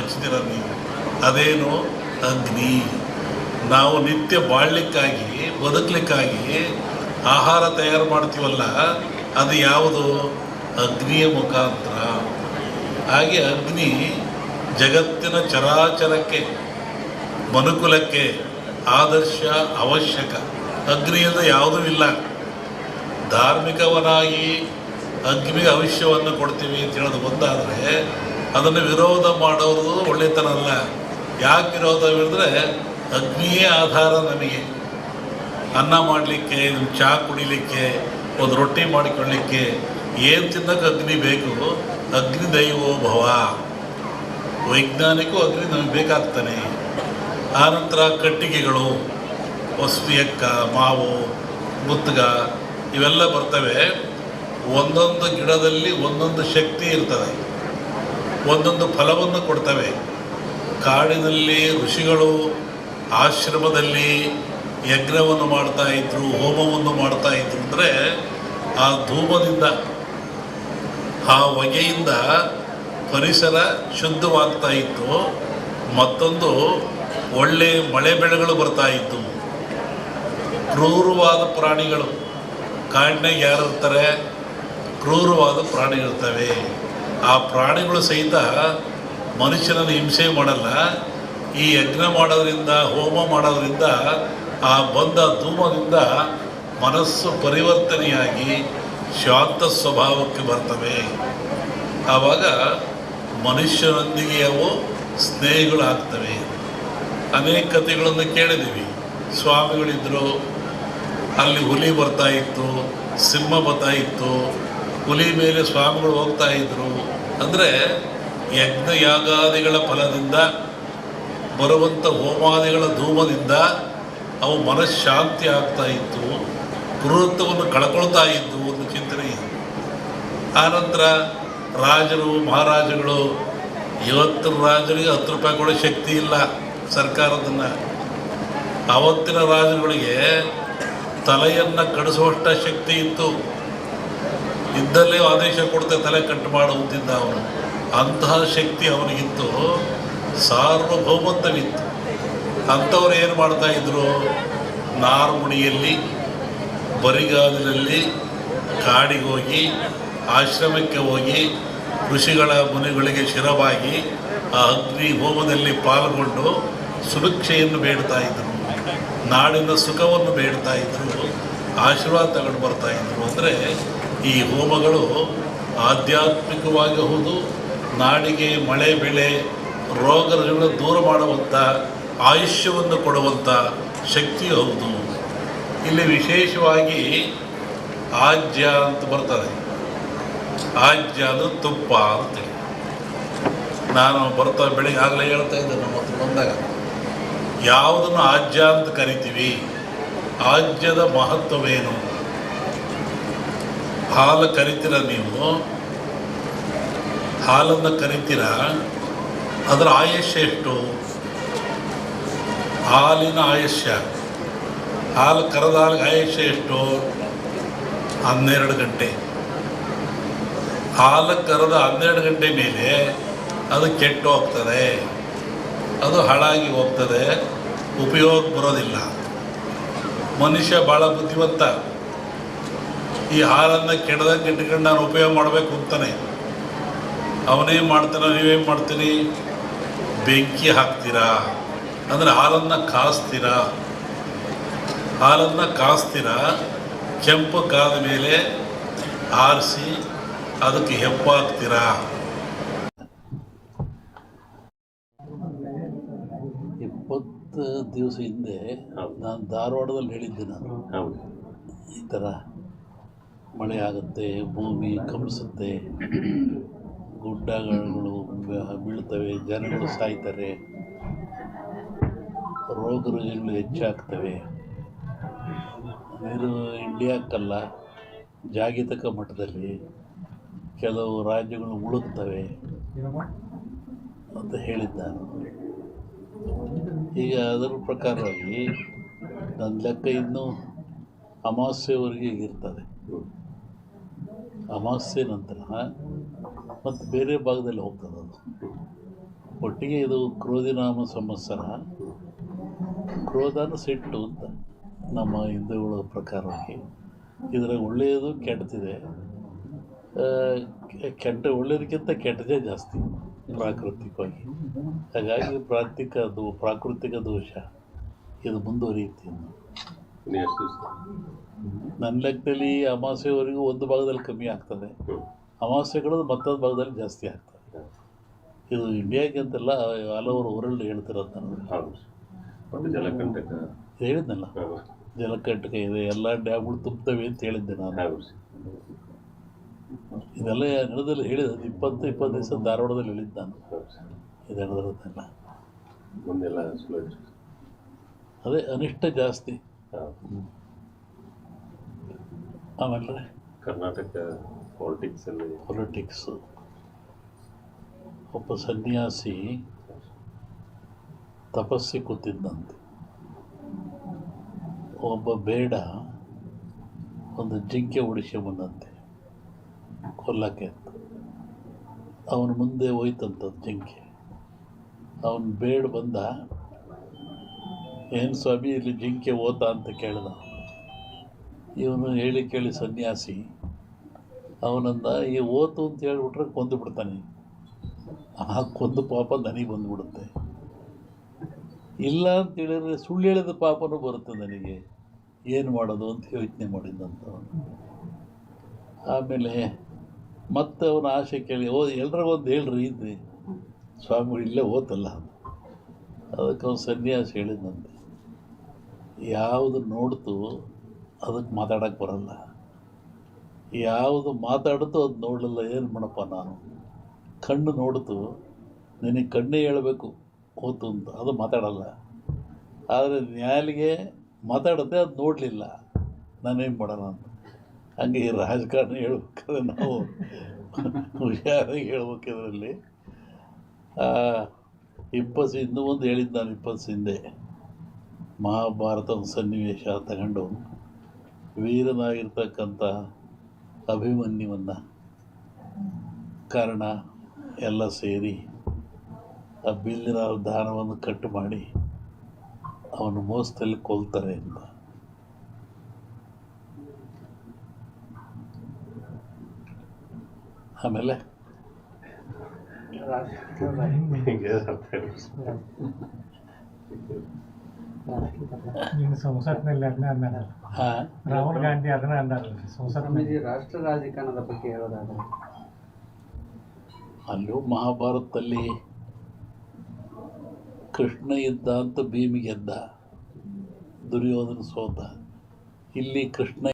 ಹಚ್ಚಿದಿರ ನೀವು. ಅದೇನು? ಅಗ್ನಿ. ನಾವು ನಿತ್ಯ ಬಾಳ್ಲಿಕ್ಕಾಗಿ ಬದುಕಲಿಕ್ಕಾಗಿ ಆಹಾರ ತಯಾರು ಮಾಡ್ತೀವಲ್ಲ, ಅದು ಯಾವುದು? ಅಗ್ನಿಯ ಮುಖಾಂತರ. ಹಾಗೆ ಅಗ್ನಿ ಜಗತ್ತಿನ ಚರಾಚರಕ್ಕೆ ಮನುಕುಲಕ್ಕೆ ಆದರ್ಶ ಅವಶ್ಯಕ. ಅಗ್ನಿಯಿಂದ ಯಾವುದೂ ಇಲ್ಲ. ಧಾರ್ಮಿಕವನಾಗಿ ಅಗ್ನಿಗೆ ಭವಿಷ್ಯವನ್ನು ಕೊಡ್ತೀವಿ ಅಂತ ಹೇಳೋದು ಒಂದಾದರೆ, ಅದನ್ನು ವಿರೋಧ ಮಾಡೋದು ಒಳ್ಳೆತನ ಅಲ್ಲ. ಯಾಕೆ ವಿರೋಧ ಹೇಳಿದ್ರೆ, ಅಗ್ನಿಯೇ ಆಧಾರ ನಮಗೆ. ಅನ್ನ ಮಾಡಲಿಕ್ಕೆ, ಚಹಾ ಕುಡಿಲಿಕ್ಕೆ, ಒಂದು ರೊಟ್ಟಿ ಮಾಡಿಕೊಳ್ಳಲಿಕ್ಕೆ ಏನು ತಿನ್ನೋಕೆ ಅಗ್ನಿ ಬೇಕು. ಅಗ್ನಿ ದೈವೋ ಭವ. ವೈಜ್ಞಾನಿಕೂ ಅಗ್ನಿ ನಮಗೆ ಬೇಕಾಗ್ತಾನೆ. ಆನಂತರ ಕಟ್ಟಿಗೆಗಳು, ಎಕ್ಕ, ಮಾವು, ಮುತ್ತುಗ ಇವೆಲ್ಲ ಬರ್ತವೆ. ಒಂದೊಂದು ಗಿಡದಲ್ಲಿ ಒಂದೊಂದು ಶಕ್ತಿ ಇರ್ತದೆ, ಒಂದೊಂದು ಫಲವನ್ನು ಕೊಡ್ತವೆ. ಕಾಡಿನಲ್ಲಿ ಋಷಿಗಳು ಆಶ್ರಮದಲ್ಲಿ ಯಜ್ಞವನ್ನು ಮಾಡ್ತಾಯಿದ್ರು, ಹೋಮವನ್ನು ಮಾಡ್ತಾಯಿದ್ರು. ಅಂದರೆ ಆ ಧೂಮದಿಂದ, ಆ ಹೊಗೆಯಿಂದ ಪರಿಸರ ಶುದ್ಧವಾಗ್ತಾ ಇತ್ತು. ಮತ್ತೊಂದು ಒಳ್ಳೆ ಮಳೆ ಬೆಳೆಗಳು ಬರ್ತಾಯಿತ್ತು. ಕ್ರೂರವಾದ ಪ್ರಾಣಿಗಳು, ಕಾಡಿನಾಗ ಯಾರು ಇರ್ತಾರೆ? ಕ್ರೂರವಾದ ಪ್ರಾಣಿಗಳಿರ್ತವೆ. ಆ ಪ್ರಾಣಿಗಳು ಸಹಿತ ಮನುಷ್ಯನನ್ನು ಹಿಂಸೆ ಮಾಡಲ್ಲ. ಈ ಯಜ್ಞ ಮಾಡೋದ್ರಿಂದ, ಹೋಮ ಮಾಡೋದ್ರಿಂದ, ಆ ಬಂದ ಧೂಮದಿಂದ ಮನಸ್ಸು ಪರಿವರ್ತನೆಯಾಗಿ ಶಾಂತ ಸ್ವಭಾವಕ್ಕೆ ಬರ್ತವೆ. ಆವಾಗ ಮನುಷ್ಯನೊಂದಿಗೆ ಅವು ಸ್ನೇಹಿಗಳಾಗ್ತವೆ. ಅನೇಕ ಕಥೆಗಳನ್ನು ಕೇಳಿದ್ದೀವಿ. ಸ್ವಾಮಿಗಳಿದ್ದರು, ಅಲ್ಲಿ ಹುಲಿ ಬರ್ತಾ ಇತ್ತು, ಸಿಂಹ ಬರ್ತಾ ಇತ್ತು, ಹುಲಿ ಮೇಲೆ ಸ್ವಾಮಿಗಳು ಹೋಗ್ತಾ ಇದ್ದರು. ಅಂದರೆ ಯಜ್ಞ ಯಾಗಾದಿಗಳ ಫಲದಿಂದ ಬರುವಂಥ ಹೋಮಾದಿಗಳ ಧೂಮದಿಂದ ಅವು ಮನಃಶಾಂತಿ ಆಗ್ತಾ ಇತ್ತು, ಕ್ರೂರತ್ವವನ್ನು ಕಳ್ಕೊಳ್ತಾ ಇದ್ದು ಒಂದು ಚಿಂತನೆ ಇದೆ. ಆನಂತರ ರಾಜರು ಮಹಾರಾಜಗಳು, ಇವತ್ತಿನ ರಾಜರಿಗೆ 10 ರೂಪಾಯಿ ಕೊಡೋ ಶಕ್ತಿ ಇಲ್ಲ ಸರ್ಕಾರದನ್ನು. ಆವತ್ತಿನ ರಾಜರುಗಳಿಗೆ ತಲೆಯನ್ನು ಕಡಿಸುವಷ್ಟ ಶಕ್ತಿ ಇತ್ತು. ಇದ್ದಲ್ಲೇ ಆದೇಶ ಕೊಡ್ತಾ ತಲೆ ಕಟ್ಟು ಮಾಡುವುದಿದ್ದ ಅವನು. ಅಂತಹ ಶಕ್ತಿ ಅವನಿಗಿತ್ತು, ಸಾರ್ವಭೌಮತ್ವವಿತ್ತು. ಅಂಥವ್ರು ಏನು ಮಾಡ್ತಾಯಿದ್ರು? ನಾರ್ಮುಡಿಯಲ್ಲಿ, ಬರಿಗಾಲಿನಲ್ಲಿ ಕಾಡಿಗೆ ಹೋಗಿ, ಆಶ್ರಮಕ್ಕೆ ಹೋಗಿ, ಋಷಿಗಳ ಮುನಿಗಳಿಗೆ ಶಿರವಾಗಿ ಆ ಅಗ್ನಿ ಹೋಮದಲ್ಲಿ ಪಾಲ್ಗೊಂಡು ಸುಭಿಕ್ಷೆಯನ್ನು ಬೇಡ್ತಾ ಇದ್ದರು, ನಾಡಿನ ಸುಖವನ್ನು ಬೇಡ್ತಾ ಇದ್ದರು, ಆಶೀರ್ವಾದ ತಗೊಂಡು ಬರ್ತಾಯಿದ್ರು. ಅಂದರೆ ಈ ಹೋಮಗಳು ಆಧ್ಯಾತ್ಮಿಕವಾಗಿ ಹೌದು, ನಾಡಿಗೆ ಮಳೆ ಬೆಳೆ ರೋಗಗಳನ್ನು ದೂರ ಮಾಡುವಂಥ, ಆಯುಷ್ಯವನ್ನು ಕೊಡುವಂಥ ಶಕ್ತಿ ಹೌದು. ಇಲ್ಲಿ ವಿಶೇಷವಾಗಿ ಆಜ್ಯ ಅಂತ ಬರ್ತದೆ. ಆಜ್ಯ ಅದು ತುಪ್ಪ ಅಂತೇಳಿ ನಾನು ಬೆಳಿಗ್ಗೆ ಆಗಲೇ ಹೇಳ್ತಾ ಇದ್ದೆ. ನಮ್ಮ ಹತ್ರ ಬಂದಾಗ ಯಾವುದನ್ನು ಆಜ್ಯ ಅಂತ ಕರಿತೀವಿ? ಆಜ್ಯದ ಮಹತ್ವವೇನು? ಹಾಲು ಕರಿತೀರ ನೀವು, ಹಾಲನ್ನು ಕರಿತೀರ, ಅದರ ಆಯುಷ್ಯ ಎಷ್ಟು? ಹಾಲಿನ ಆಯುಷ್ಯ, ಹಾಲು ಕರೆದ ಹಾಲಿಗೆ ಆಯುಷ್ಯ ಎಷ್ಟು? 12 ಗಂಟೆ. ಹಾಲು ಕರೆದ 12 ಗಂಟೆ ಮೇಲೆ ಅದು ಕೆಟ್ಟು ಹೋಗ್ತದೆ, ಅದು ಹಾಳಾಗಿ ಹೋಗ್ತದೆ, ಉಪಯೋಗ ಬರೋದಿಲ್ಲ. ಮನುಷ್ಯ ಭಾಳ ಬುದ್ಧಿವಂತ. ಈ ಹಾಲನ್ನು ಕೆಡದಂಗೆ ಇಟ್ಕೊಂಡು ನಾನು ಉಪಯೋಗ ಮಾಡಬೇಕು ಅಂತಾನೆ. ಅವನೇನು ಮಾಡ್ತಾನೆ, ನೀವೇನು ಮಾಡ್ತೀರಿ? ಬೆಂಕಿ ಹಾಕ್ತೀರಾ, ಅಂದರೆ ಹಾಲನ್ನು ಕಾಸ್ತೀರಾ. ಹಾಲನ್ನು ಕಾಸ್ತೀರಾ, ಕೆಂಪು ಕಾದ ಮೇಲೆ ಆರಿಸಿ ಅದಕ್ಕೆ ಹೆಪ್ಪಾಕ್ತೀರಾ. 20 ದಿವಸ ಹಿಂದೆ ನಾನು ಧಾರವಾಡದಲ್ಲಿ ಹೇಳಿದ್ದೆ. ನಾನು ಈ ಥರ ಮಳೆ ಆಗುತ್ತೆ, ಭೂಮಿ ಕಂಪಿಸುತ್ತೆ, ಗುಡ್ಡಗಳು ಬೀಳ್ತವೆ, ಜನಗಳು ಸಾಯ್ತಾರೆ, ರೋಗ ರುಜಿನಗಳು ಹೆಚ್ಚಾಗ್ತವೆ. ಇದು ಇಂಡಿಯಾಕ್ಕಲ್ಲ, ಜಾಗತಿಕ ಮಟ್ಟದಲ್ಲಿ ಕೆಲವು ರಾಜ್ಯಗಳು ಮುಳುಗ್ತವೆ ಅಂತ ಹೇಳಿದ್ದಾನೆ. ಈಗ ಅದರ ಪ್ರಕಾರವಾಗಿ ನನ್ನ ಲೆಕ್ಕ ಇನ್ನೂ ಅಮಾವಾಸ್ಯೆವರೆಗೆ ಇರ್ತದೆ. ಅಮಾವಾಸ್ಯೆ ನಂತರ ಮತ್ತು ಬೇರೆ ಭಾಗದಲ್ಲಿ ಹೋಗ್ತದೆ ಅದು. ಒಟ್ಟಿಗೆ ಇದು ಕ್ರೋಧಿನಾಮ ಸಂವತ್ಸರ. ಕ್ರೋಧನ ಸಿಟ್ಟು ಅಂತ ನಮ್ಮ ಹಿಂದೂಗಳ ಪ್ರಕಾರವಾಗಿ. ಇದರಾಗ ಒಳ್ಳೆಯದು ಕೆಟ್ಟದಿದೆ. ಒಳ್ಳೆಯದಕ್ಕಿಂತ ಕೆಟ್ಟದೇ ಜಾಸ್ತಿ ಪ್ರಾಕೃತಿಕವಾಗಿ. ಹಾಗಾಗಿ ಪ್ರಾಕೃತಿಕ ದೋಷ ಇದು ಮುಂದುವರಿಯುತ್ತೆ. ನನ್ನ ಲೆಕ್ಕದಲ್ಲಿ ಅಮಾವಾಸ್ಯೆವರೆಗೂ ಒಂದು ಭಾಗದಲ್ಲಿ ಕಮ್ಮಿ ಆಗ್ತದೆ, ಅಮಾವಾಸ್ಯೆಗಳು ಮತ್ತೊಂದು ಭಾಗದಲ್ಲಿ ಜಾಸ್ತಿ ಆಗ್ತದೆ. ಇದು ಇಂಡಿಯಾಗೆ ಅಂತೆಲ್ಲ ಹಲವರು ವರ್ಲ್ಡ್ ಹೇಳ್ತಿರೋದು ನಾನು ಹೇಳಿದ್ನಲ್ಲ. ಜಲಕಂಟಕ ಇದೆ, ಎಲ್ಲ ಡ್ಯಾಮ್ಗಳು ತುಂಬ್ತವೆ ಅಂತ ಹೇಳಿದ್ದೆ ನಾನು. ಇದೆಲ್ಲ ನಡೆದಲ್ಲಿ ಹೇಳಿದ 20 ದಿವಸ ಧಾರವಾಡದಲ್ಲಿ ಹೇಳಿದ್ದು ನಾನು. ಇದು ನಡೆದಿರೋದೆಲ್ಲ ಅದೇ ಅನಿಷ್ಟ ಜಾಸ್ತಿ. ಆಮೇಲೆ ಕರ್ನಾಟಕ ಪೊಲಿಟಿಕ್ಸು. ಒಬ್ಬ ಸನ್ಯಾಸಿ ತಪಸ್ಸಿ ಕೂತಿದ್ದಂತೆ. ಒಬ್ಬ ಬೇಡ ಒಂದು ಜಿಂಕೆ ಬಂದಂತೆ ಕೊಲ್ಲಕ್ಕೆ ಅಂತ. ಅವನ ಮುಂದೆ ಹೋಯ್ತಂಥದ್ದು ಜಿಂಕೆ. ಅವನು ಬೇಡ ಬಂದ, ಏನು ಸ್ವಾಮಿ ಇಲ್ಲಿ ಜಿಂಕೆ ಓತಾ ಅಂತ ಕೇಳಿದ. ಇವನು ಹೇಳಿ ಕೇಳಿ ಸನ್ಯಾಸಿ ಅವನಂದ, ಈ ಓತು ಅಂತ ಹೇಳ್ಬಿಟ್ರೆ ಕೊಂದು ಬಿಡ್ತಾನೆ, ಆ ಕೊಂದು ಪಾಪ ನನಗೆ ಬಂದುಬಿಡುತ್ತೆ. ಇಲ್ಲ ಅಂತ ಹೇಳಿದ್ರೆ ಸುಳ್ಳು ಹೇಳಿದ ಪಾಪನೂ ಬರುತ್ತೆ ನನಗೆ, ಏನು ಮಾಡೋದು ಅಂತ ಯೋಚನೆ ಮಾಡಿದ್ದಂತ. ಆಮೇಲೆ ಮತ್ತೆ ಅವನ ಆಸೆ ಕೇಳಿ, ಎಲ್ರಿಗೊಂದು ಹೇಳ್ರಿ ಇದ್ರಿ ಸ್ವಾಮಿಗಳು ಇಲ್ಲೇ ಓತಲ್ಲ. ಅದಕ್ಕೆ ಅವನು ಸನ್ಯಾಸಿ ಹೇಳಿದಂತೆ, ಯಾವುದು ನೋಡ್ತು ಅದಕ್ಕೆ ಮಾತಾಡೋಕ್ಕೆ ಬರಲ್ಲ, ಯಾವುದು ಮಾತಾಡ್ತು ಅದು ನೋಡಲಿಲ್ಲ, ಏನು ಮಾಡಪ್ಪ ನಾನು. ಕಣ್ಣು ನೋಡ್ತು, ನಿನಗೆ ಕಣ್ಣೇ ಹೇಳಬೇಕು ಓತು ಅಂತ, ಅದು ಮಾತಾಡಲ್ಲ. ಆದರೆ ನ್ಯಾಲಿಗೆ ಮಾತಾಡುತ್ತೆ, ಅದು ನೋಡಲಿಲ್ಲ, ನಾನೇನು ಮಾಡೋಣ ಅಂತ. ಹಂಗೆ ಈ ರಾಜಕಾರಣ ಹೇಳ್ಬೇಕಾದ್ರೆ ನಾವು ಹುಷಾರಾಗಿ ಹೇಳ್ಬೇಕಿದ್ರಲ್ಲಿ. ಇನ್ನೂ ಒಂದು ಹೇಳಿದ್ದು ನಾನು 20 ಹಿಂದೆ, ಮಹಾಭಾರತದ ಸನ್ನಿವೇಶ ತಗೊಂಡು ವೀರನಾಗಿರ್ತಕ್ಕಂಥ ಅಭಿಮನ್ಯುವನ್ನು ಕಾರಣ ಎಲ್ಲ ಸೇರಿ ಆ ಬಿಲ್ಲಿನ ದಾನವನ್ನು ಕಟ್ಟು ಮಾಡಿ ಅವನು ಮೋಸದಲ್ಲಿ ಕೊಲ್ತಾರೆ ಅಂತ. ಆಮೇಲೆ ಸಂಸತ್ನಲ್ಲಿ ಅದನ್ನ ಅಂದಾರ, ರಾಹುಲ್ ಗಾಂಧಿ ಅದನ್ನ ಅಂದಾರ ಸಂಸತ್ನಲ್ಲಿ. ರಾಷ್ಟ್ರ ರಾಜಕಾರಣದ ಬಗ್ಗೆ ಹೇಳೋದಾದ್ರೆ ಅಲ್ಲೂ ಮಹಾಭಾರತದಲ್ಲಿ ಕೃಷ್ಣ ಇದ್ದ ಅಂತ ಭೀಮಿಗೆ ಗೆದ್ದ, ದುರ್ಯೋಧನ ಸೋತ. ಇಲ್ಲಿ ಕೃಷ್ಣ